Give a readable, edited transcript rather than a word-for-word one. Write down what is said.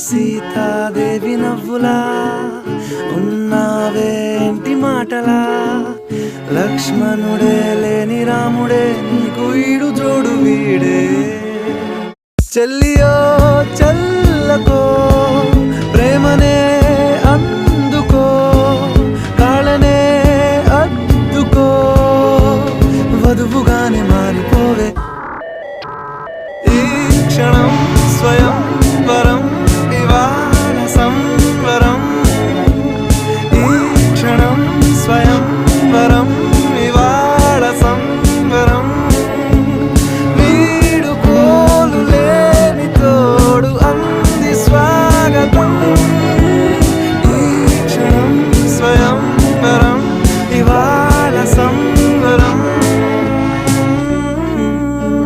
సీతాదేవి నవ్వులా ఉన్నావేంటి మాటలా లక్ష్మణుడే లేని రాముడే నీకు ఈడు జోడు వీడే చెల్లియో చల్లకో ప్రేమనే